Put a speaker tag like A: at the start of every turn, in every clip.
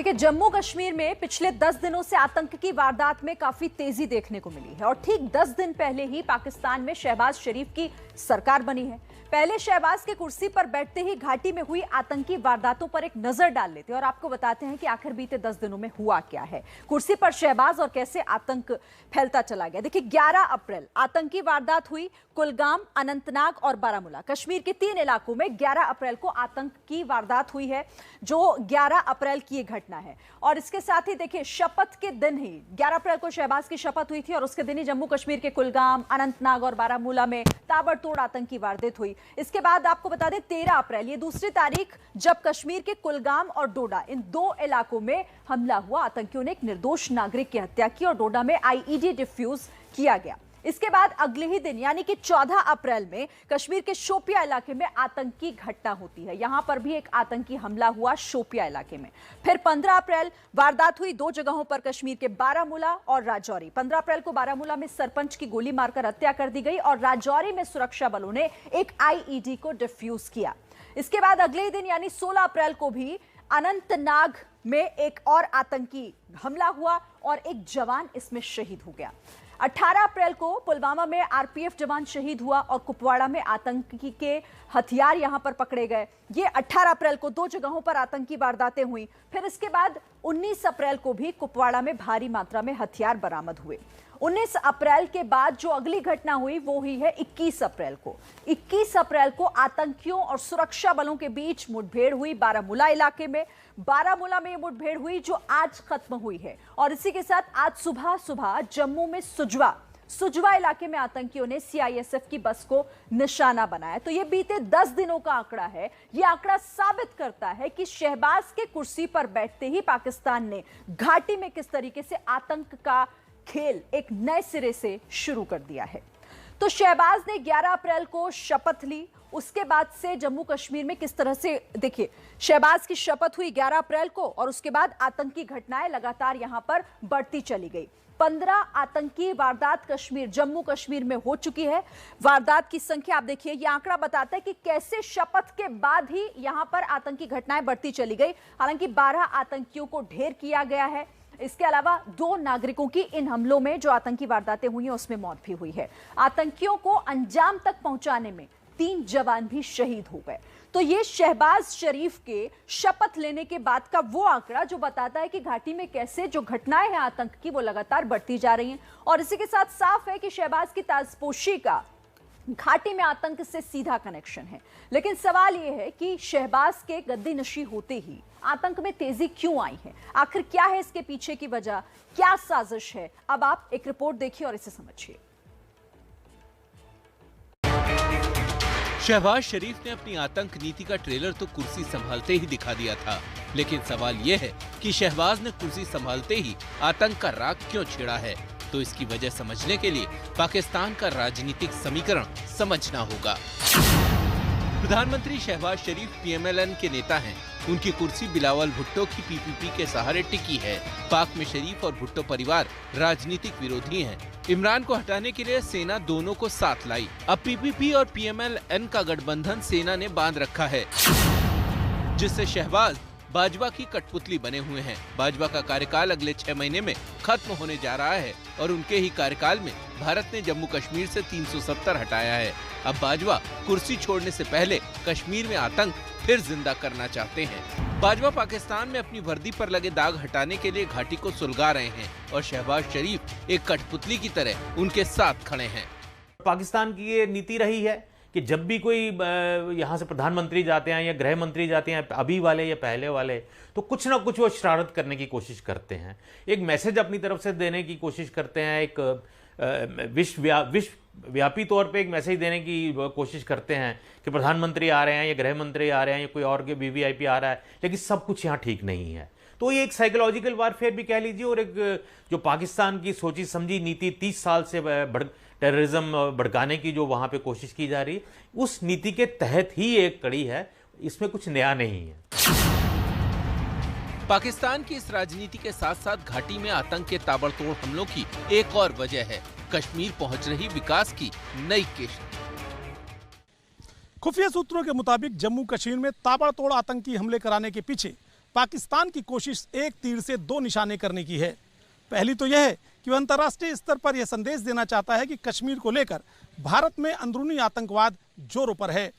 A: देखिए, जम्मू कश्मीर में पिछले 10 दिनों से आतंक की वारदात में काफी तेजी देखने को मिली है और ठीक 10 दिन पहले ही पाकिस्तान में शहबाज शरीफ की सरकार बनी है। पहले शहबाज के कुर्सी पर बैठते ही घाटी में हुई आतंकी वारदातों पर एक नजर डाल लेते हैं और आपको बताते हैं कि आखिर बीते 10 दिनों में हुआ क्या है। कुर्सी पर शहबाज और कैसे आतंक फैलता चला गया। देखिए, 11 अप्रैल आतंकी वारदात हुई कुलगाम, अनंतनाग और बारामूला। कश्मीर के 3 इलाकों में 11 अप्रैल को आतंक की वारदात हुई है, जो 11 अप्रैल की घटना है। और इसके साथ ही देखिए, शपथ के दिन ही 11 अप्रैल को शहबाज की शपथ हुई थी और उसके दिन ही जम्मू कश्मीर के कुलगाम, अनंतनाग और बारामूला में ताबड़तोड़ आतंकी वारदात हुई। इसके बाद आपको बता दें 13 अप्रैल, ये दूसरी तारीख, जब कश्मीर के कुलगाम और डोडा, इन 2 इलाकों में हमला हुआ। आतंकियों ने एक निर्दोष नागरिक की हत्या की और डोडा में आईईडी डिफ्यूज किया गया। इसके बाद अगले ही दिन यानी कि 14 अप्रैल में कश्मीर के शोपिया इलाके में आतंकी घटना होती है। यहां पर भी एक आतंकी हमला हुआ शोपिया इलाके में। फिर 15 अप्रैल वारदात हुई 2 जगहों पर, कश्मीर के बारामूला और राजौरी। 15 अप्रैल को बारामूला में सरपंच की गोली मारकर हत्या कर दी गई और राजौरी में सुरक्षा बलों ने एक आईईडी को डिफ्यूज किया। इसके बाद अगले ही दिन यानी 16 अप्रैल को भी अनंतनाग में एक और आतंकी हमला हुआ और एक जवान इसमें शहीद हो गया। 18 अप्रैल को पुलवामा में आरपीएफ जवान शहीद हुआ और कुपवाड़ा में आतंकी के हथियार यहां पर पकड़े गए। ये 18 अप्रैल को 2 जगहों पर आतंकी वारदातें हुई। फिर इसके बाद 19 अप्रैल को भी कुपवाड़ा में भारी मात्रा में हथियार बरामद हुए। 19 अप्रैल के बाद जो अगली घटना हुई वो हुई है 21 अप्रैल को। 21 अप्रैल को आतंकियों और सुरक्षा बलों के बीच मुठभेड़ हुई बारामूला इलाके में। बारामूला में ये मुठभेड़ हुई जो आज खत्म हुई है। और इसी के साथ आज सुबह जम्मू में सुजवा इलाके में आतंकियों ने सीआईएसएफ की बस को निशाना बनाया। तो ये बीते 10 दिनों का आंकड़ा है। ये आंकड़ा साबित करता है कि शहबाज के कुर्सी पर बैठते ही पाकिस्तान ने घाटी में किस तरीके से आतंक का खेल एक नए सिरे से शुरू कर दिया है। तो शहबाज ने 11 अप्रैल को शपथ ली। उसके बाद से जम्मू कश्मीर में किस तरह से, देखिए, शहबाज की शपथ हुई 11 अप्रैल को और उसके बाद आतंकी घटनाएं लगातार यहां पर बढ़ती चली गई। 15 आतंकी वारदात जम्मू कश्मीर में हो चुकी है। वारदात की संख्या आप देखिए, यह आंकड़ा बताता है कि कैसे शपथ के बाद ही यहां पर आतंकी घटनाएं बढ़ती चली गई। हालांकि 12 आतंकियों को ढेर किया गया है। इसके अलावा 2 नागरिकों की इन हमलों में जो आतंकी वारदातें हुई हैं उसमें मौत भी हुई है। आतंकियों को अंजाम तक पहुंचाने में 3 जवान भी शहीद हो गए। तो ये शहबाज शरीफ के शपथ लेने के बाद का वो आंकड़ा जो बताता है कि घाटी में कैसे जो घटनाएं हैं आतंक की वो लगातार बढ़ती जा रही हैं। और इसी के साथ साफ है कि शहबाज की ताजपोशी का घाटी में आतंक से सीधा कनेक्शन है। लेकिन सवाल यह है कि शहबाज के गद्दी नशी होते ही आतंक में तेजी क्यों आई है? आखिर क्या है इसके पीछे की वजह, क्या साजिश है? अब आप एक रिपोर्ट देखिए और इसे समझिए।
B: शहबाज शरीफ ने अपनी आतंक नीति का ट्रेलर तो कुर्सी संभालते ही दिखा दिया था, लेकिन सवाल यह है कि शहबाज ने कुर्सी संभालते ही आतंक का राग क्यों छेड़ा है? तो इसकी वजह समझने के लिए पाकिस्तान का राजनीतिक समीकरण समझना होगा। प्रधानमंत्री शहबाज शरीफ पीएमएलएन के नेता हैं। उनकी कुर्सी बिलावल भुट्टो की पीपीपी के सहारे टिकी है। पाक में शरीफ और भुट्टो परिवार राजनीतिक विरोधी हैं। इमरान को हटाने के लिए सेना दोनों को साथ लाई। अब पीपीपी और पीएमएलएन का गठबंधन सेना ने बांध रखा है, जिससे शहबाज बाजवा की कठपुतली बने हुए हैं। बाजवा का कार्यकाल अगले 6 महीने में खत्म होने जा रहा है और उनके ही कार्यकाल में भारत ने जम्मू कश्मीर से 370 हटाया है। अब बाजवा कुर्सी छोड़ने से पहले कश्मीर में आतंक फिर जिंदा करना चाहते हैं। बाजवा पाकिस्तान में अपनी वर्दी पर लगे दाग हटाने के लिए घाटी को सुलगा रहे हैं और शहबाज शरीफ एक कठपुतली की तरह उनके साथ खड़े हैं।
C: पाकिस्तान की ये नीति रही है कि जब भी कोई यहाँ से प्रधानमंत्री जाते हैं या गृह मंत्री जाते हैं, अभी वाले या पहले वाले, तो कुछ ना कुछ वो शरारत करने की कोशिश करते हैं, एक मैसेज अपनी तरफ से देने की कोशिश करते हैं, एक विश्वव्यापी तौर पे एक मैसेज देने की कोशिश करते हैं कि प्रधानमंत्री आ रहे हैं या गृह मंत्री आ रहे हैं या कोई और के वीवीआईपी आ रहा है, लेकिन सब कुछ यहाँ ठीक नहीं है। तो ये एक साइकोलॉजिकल वारफेयर भी कह लीजिए और एक जो पाकिस्तान की सोची समझी नीति 30 साल से टेररिज्म भड़काने की जो वहां पे कोशिश की जा रही है, उस नीति के तहत ही एक कड़ी है। इसमें कुछ नया नहीं है।
B: पाकिस्तान की इस राजनीति के साथ साथ घाटी में आतंक के ताबड़तोड़ हमलों की एक और वजह है कश्मीर पहुंच रही विकास की नई किश्त।
D: खुफिया सूत्रों के मुताबिक जम्मू कश्मीर में ताबड़तोड़ आतंकी हमले कराने के पीछे पाकिस्तान की कोशिश एक तीर से दो निशाने करने की है। पहली तो यह है कि वह अंतर्राष्ट्रीय स्तर पर यह संदेश देना चाहता है कि कश्मीर को लेकर भारत में अंदरूनी आतंकवाद जोरों पर है।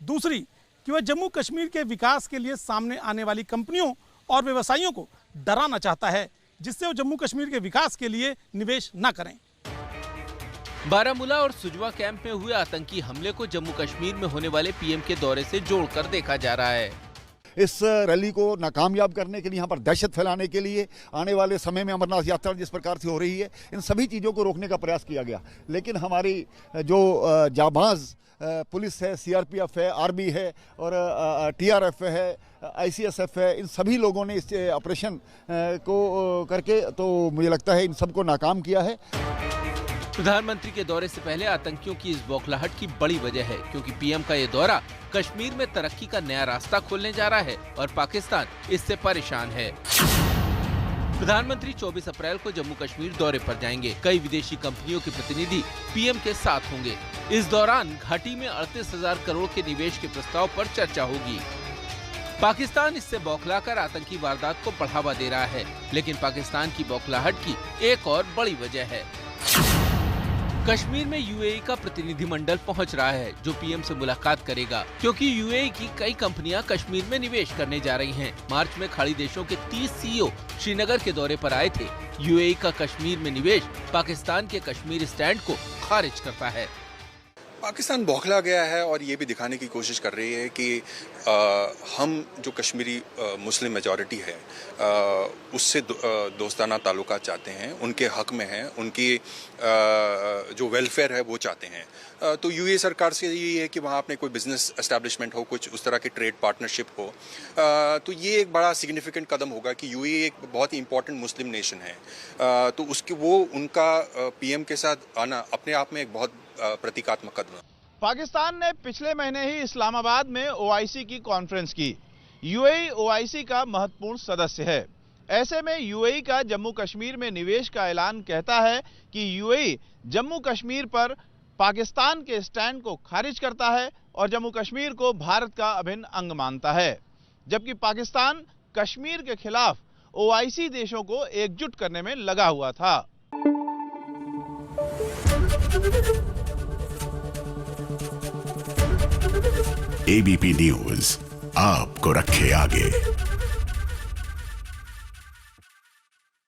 D: दूसरी कि वह जम्मू कश्मीर के विकास के लिए सामने आने वाली कंपनियों और व्यवसायियों को डराना चाहता है, जिससे वो जम्मू कश्मीर के विकास के लिए निवेश न करें।
B: बारामूला और सुजवा कैंप में हुए आतंकी हमले को जम्मू कश्मीर में होने वाले पीएम के दौरे से जोड़कर देखा जा रहा है।
E: इस रैली को नाकामयाब करने के लिए, यहाँ पर दहशत फैलाने के लिए, आने वाले समय में अमरनाथ यात्रा जिस प्रकार से हो रही है, इन सभी चीज़ों को रोकने का प्रयास किया गया। लेकिन हमारी जो जाबाज पुलिस है, सीआरपीएफ है, आर्मी है और टीआरएफ है, आईसीएसएफ है, इन सभी लोगों ने इस ऑपरेशन को करके तो मुझे लगता है इन सबको नाकाम किया है।
B: प्रधानमंत्री के दौरे से पहले आतंकियों की इस बौखलाहट की बड़ी वजह है, क्योंकि पीएम का ये दौरा कश्मीर में तरक्की का नया रास्ता खोलने जा रहा है और पाकिस्तान इससे परेशान है। प्रधानमंत्री 24 अप्रैल को जम्मू कश्मीर दौरे पर जाएंगे। कई विदेशी कंपनियों के प्रतिनिधि पीएम के साथ होंगे। इस दौरान घाटी में 38,000 करोड़ के निवेश के प्रस्ताव पर चर्चा होगी। पाकिस्तान इससे बौखलाकर आतंकी वारदात को बढ़ावा दे रहा है, लेकिन पाकिस्तान की बौखलाहट की एक और बड़ी वजह है। कश्मीर में यूएई का प्रतिनिधिमंडल पहुंच रहा है, जो पीएम से मुलाकात करेगा, क्योंकि यूएई की कई कंपनियां कश्मीर में निवेश करने जा रही हैं। मार्च में खाड़ी देशों के 30 सीईओ श्रीनगर के दौरे पर आए थे। यूएई का कश्मीर में निवेश पाकिस्तान के कश्मीर स्टैंड को खारिज करता है।
F: पाकिस्तान बौखला गया है और ये भी दिखाने की कोशिश कर रही है कि हम जो कश्मीरी मुस्लिम मेजॉरिटी है उससे दोस्ताना ताल्लुकात चाहते हैं, उनके हक में हैं, उनकी जो वेलफेयर है वो चाहते हैं। तो यूएई सरकार से यही है कि वहाँ अपने कोई बिजनेस एस्टैब्लिशमेंट हो, कुछ उस तरह की ट्रेड पार्टनरशिप हो। तो ये एक बड़ा सिग्निफिकेंट कदम होगा कि यूएई एक बहुत ही इंपॉर्टेंट मुस्लिम नेशन है। तो उसकी वो उनका पीएम के साथ आना अपने आप में एक बहुत प्रतीकात्मक कदम।
G: पाकिस्तान ने पिछले महीने ही इस्लामाबाद में ओआईसी की कॉन्फ्रेंस की। यूएई ओआईसी का महत्वपूर्ण सदस्य है। ऐसे में यूएई का जम्मू कश्मीर में निवेश का ऐलान कहता है कि यूएई जम्मू कश्मीर पर पाकिस्तान के स्टैंड को खारिज करता है और जम्मू कश्मीर को भारत का अभिन्न अंग मानता है, जबकि पाकिस्तान कश्मीर के खिलाफ ओआईसी देशों को एकजुट करने में लगा हुआ था।
H: एबीपी न्यूज आपको रखे आगे।